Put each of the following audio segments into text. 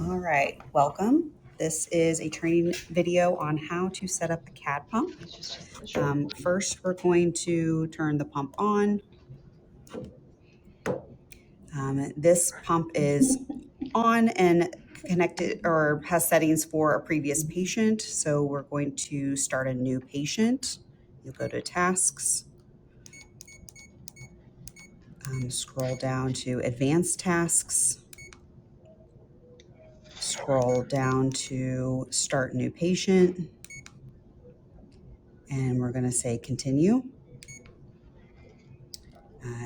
All right, welcome. This is a training video on how to set up a CADD pump. First, we're going to turn the pump on. This pump is on and connected or has settings for a previous patient. So we're going to start a new patient. You'll go to tasks, scroll down to advanced tasks, scroll down to start new patient, and we're going to say continue.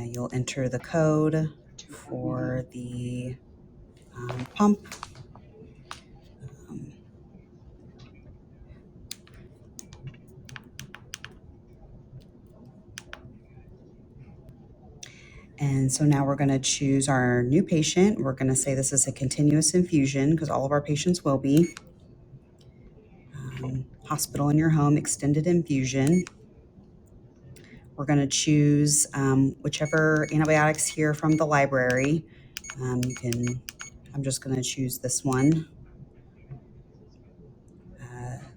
You'll enter the code for the pump. And so now we're going to choose our new patient. We're going to say this is a continuous infusion because all of our patients will be. Hospital in your home, extended infusion. We're going to choose whichever antibiotics here from the library. I'm just going to choose this one.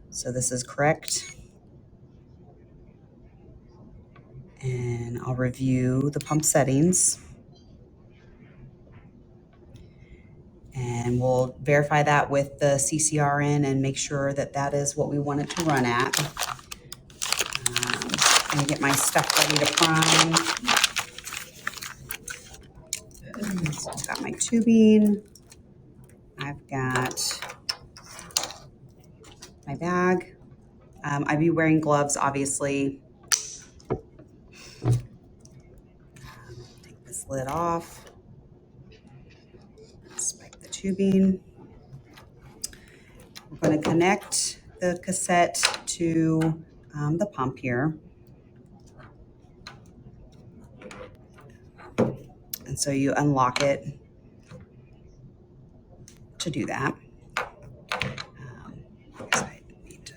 So this is correct. And I'll review the pump settings. And we'll verify that with the CCRN and make sure that that is what we want it to run at. And get my stuff ready to prime. So I've got my tubing. I've got my bag. I'd be wearing gloves, obviously. Take this lid off. Spike the tubing. We're going to connect the cassette to the pump here. And so you unlock it to do that. I need to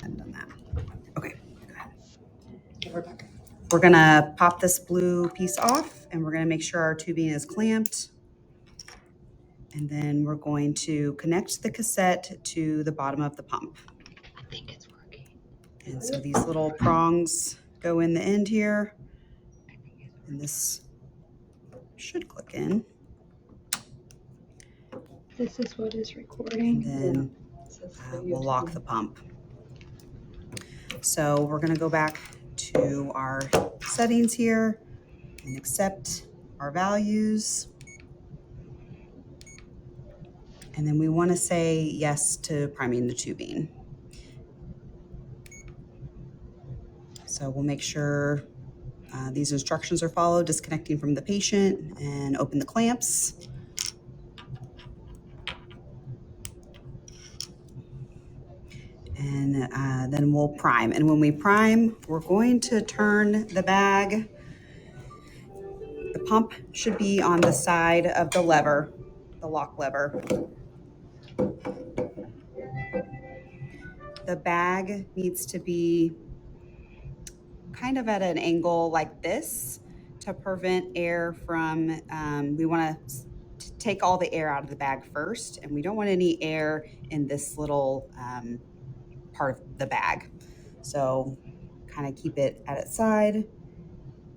end on that. Okay, go ahead. We're going to pop this blue piece off and we're going to make sure our tubing is clamped. And then we're going to connect the cassette to the bottom of the pump. I think it's working. And so these little prongs go in the end here. And this should click in. This is what is recording. And then we'll lock the pump. So we're going to go back to our settings here and accept our values. And then we want to say yes to priming the tubing. So we'll make sure these instructions are followed, disconnecting from the patient and open the clamps. And then we'll prime. And when we prime, we're going to turn the bag. The pump should be on the side of the lever, the lock lever. The bag needs to be kind of at an angle like this to prevent air from, we want to take all the air out of the bag first, and we don't want any air in this little part of the bag. So kind of keep it at its side,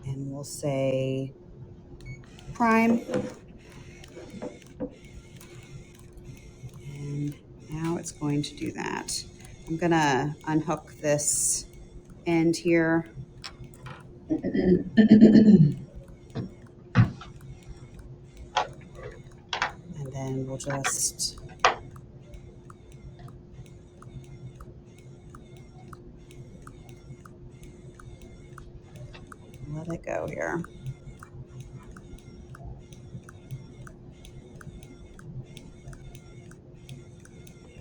and we'll say prime. And now it's going to do that. I'm gonna unhook this end here. And then we'll just let it go here.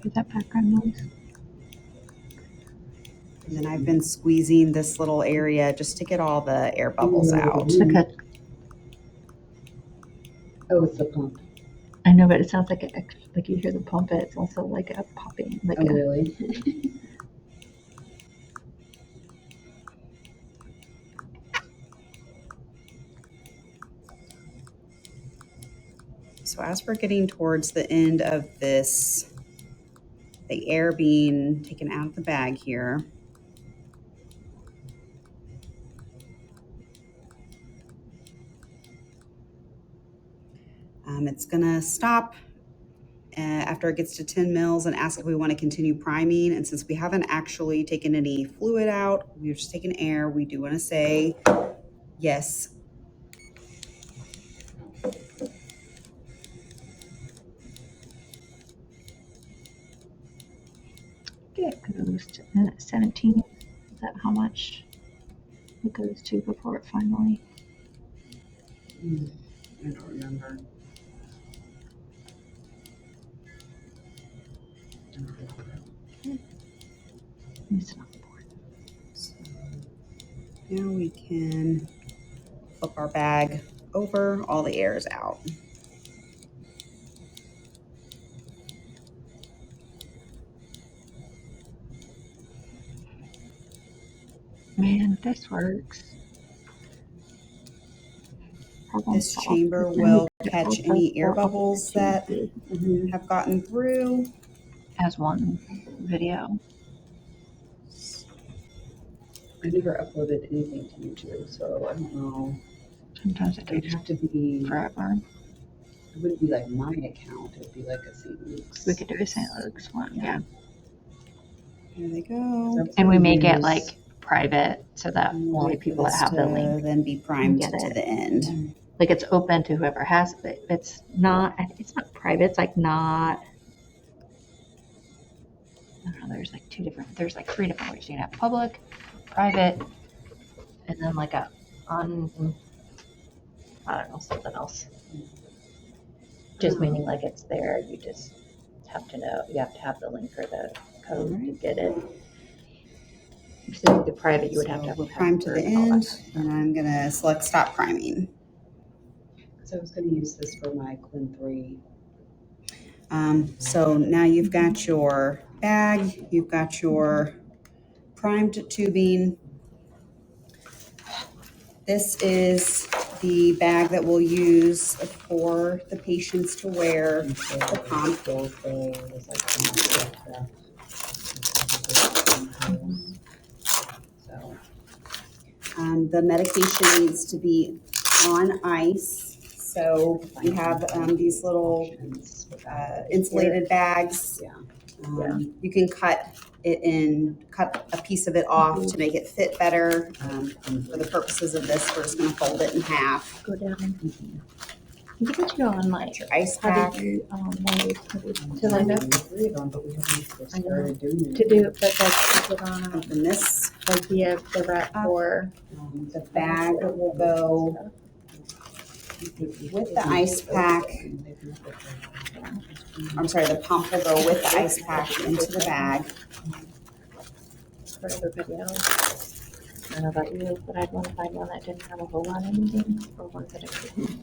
Is that background noise? And then I've been squeezing this little area just to get all the air bubbles out. Okay. Oh, it's the pump. I know, but it sounds like like you hear the pump, but it's also like a popping. Like Oh, really? So as we're getting towards the end of this, the air being taken out of the bag here, it's gonna stop after it gets to 10 mils and ask if we want to continue priming. And since we haven't actually taken any fluid out, we've just taken air, we do want to say yes. It goes to 17. Is that how much it goes to before it finally? I don't remember. It's not important. So now we can flip our bag over, all the air is out. Man, this works. This chamber will catch any air bubbles that have gotten through. As one video. I never uploaded anything to YouTube, so I don't know. Sometimes it It'd takes have to be forever. It wouldn't be like my account. It would be like a St. Luke's. We could do a St. Luke's one, yeah. There they go. And we make it like private so that only people that have the link then be primed get to it. the end. Like it's open to whoever has it. It's not private. It's like not. I don't know. There's like there's like 3 different ways. You can have public, private, and then like I don't know, something else. Just meaning like it's there. You just have to know. You have to have the link or the code to get it. So the private, you would have to have we're primed to the end, and I'm gonna select stop priming. So I was going to use this for my Clin 3. So now you've got your bag, you've got your primed tubing. This is the bag that we'll use for the patients to wear the pump. The medication needs to be on ice. So we have these little insulated bags. You can cut a piece of it off to make it fit better. For the purposes of this, we're just going to fold it in half. Go down. You can put you on like your ice pack. to like To do it, but like put it on Open this. like the wrap for The bag will go with the ice pack. I'm sorry, the pump will go with the ice pack into the bag. for everybody else. I don't know about you, but I'd want to find one that didn't have a whole lot of anything, or one that I could.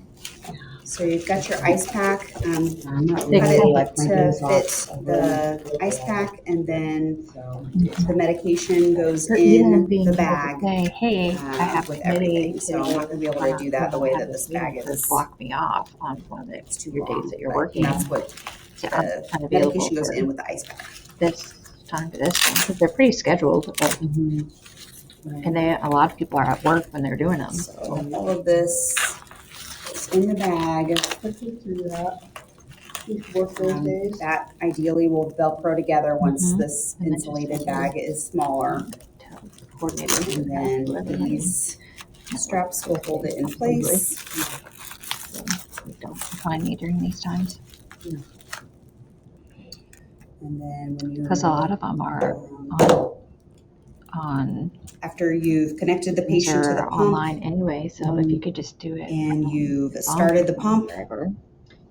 So you've got your ice pack. I'm not Cut really it like my to days fit off. the ice pack, and then So the medication goes Or even in being the able to bag say, hey, I have with committee everything. So I'm not going to be able to do that the way that this bag is. block me off on one of the Too your long, days that you're but working. That's what So I'm the unavailable medication goes for in with the ice pack. this time to this one because they're pretty scheduled, but, and a lot of people are at work when they're doing them. So all of this is in the bag. That ideally will Velcro together once this And then insulated just- bag is smaller. Coordinator. And then these straps will hold it in place. Don't find me during these times And then when you, because a lot of them are on after you've connected the patient to the they're pump online anyway. So if you could just do it and you've started the pump, I feel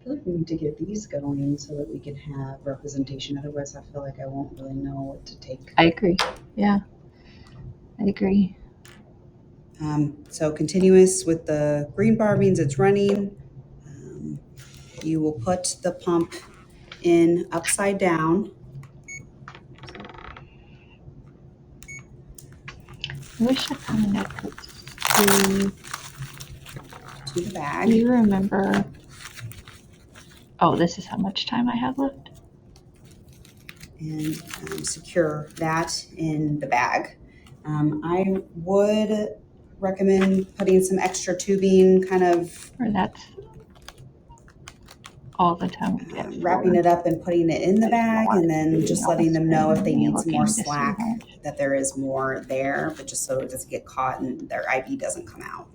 like we need to get these going so that we can have representation. Otherwise, I feel like I won't really know what to take. I agree. Yeah, I agree. so continuous with the green bar means it's running. You will put the pump in upside down. I wish I kind of could see. To the bag. Do you remember Oh, this is how much time I have left? And secure that in the bag. I would recommend putting some extra tubing, kind of Or that's all the time we get wrapping for. it up and putting it in the I just don't bag, want and it to then be just on the letting them know if they screen, me need some more looking to see slack, that. that there is more there, but just so it doesn't get caught and their IV doesn't come out.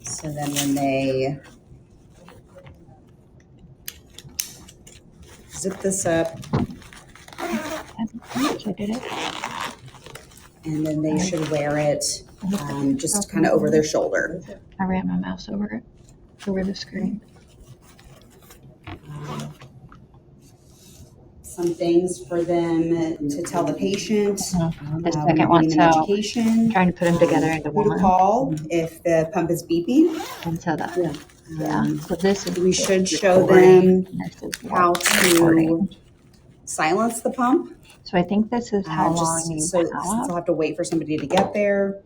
So then when they zip this up, I did it. and then they should wear it just kind of over their shoulder. I ran my mouse over it, over the screen. Some things for them to tell the patient. The when second one, giving them so education. trying to put them together into Who to one. call if the pump is beeping. And so that, Yeah. so this is We just should show recording, them and this is how what's to recording. silence the pump. So I think this is how long Just you so since I'll have have to wait for somebody to get there.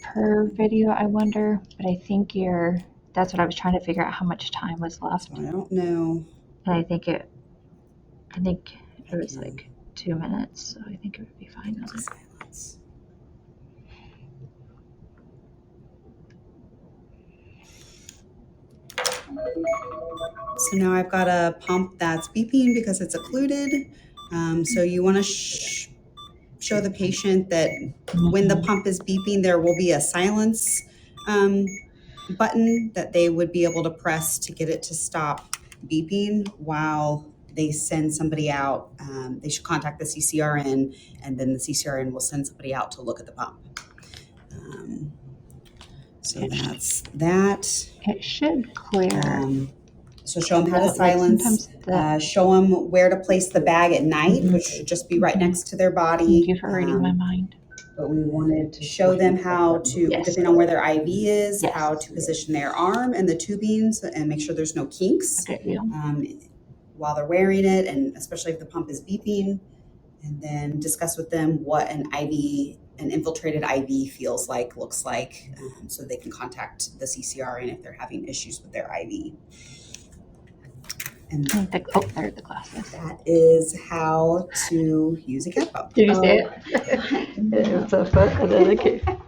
per video, I wonder. But I think that's what I was trying to figure out, how much time was left. So I don't know. And I think it was like 2 minutes, so I think it would be fine with it. Silence. So now I've got a pump that's beeping because it's occluded. So you want to show the patient that when the pump is beeping, there will be a silence button that they would be able to press to get it to stop beeping while they send somebody out. They should contact the CCRN, and then the CCRN will send somebody out to look at the pump. So that's that. It should clear. So show them how to Like silence, show them where to place the bag at night, which should just be right next to their body. Thank you for reading my mind. But we wanted to Show them how to, Yes. depending on where their IV is, Yes. how to position their arm and the tubings and make sure there's no kinks Good deal. while they're wearing it, and especially if the pump is beeping. And then discuss with them what an infiltrated IV feels like, looks like, so they can contact the CCRN if they're having issues with their IV. And There's the glasses. that is how to use a CADD pump. Did you see it? It was so fun.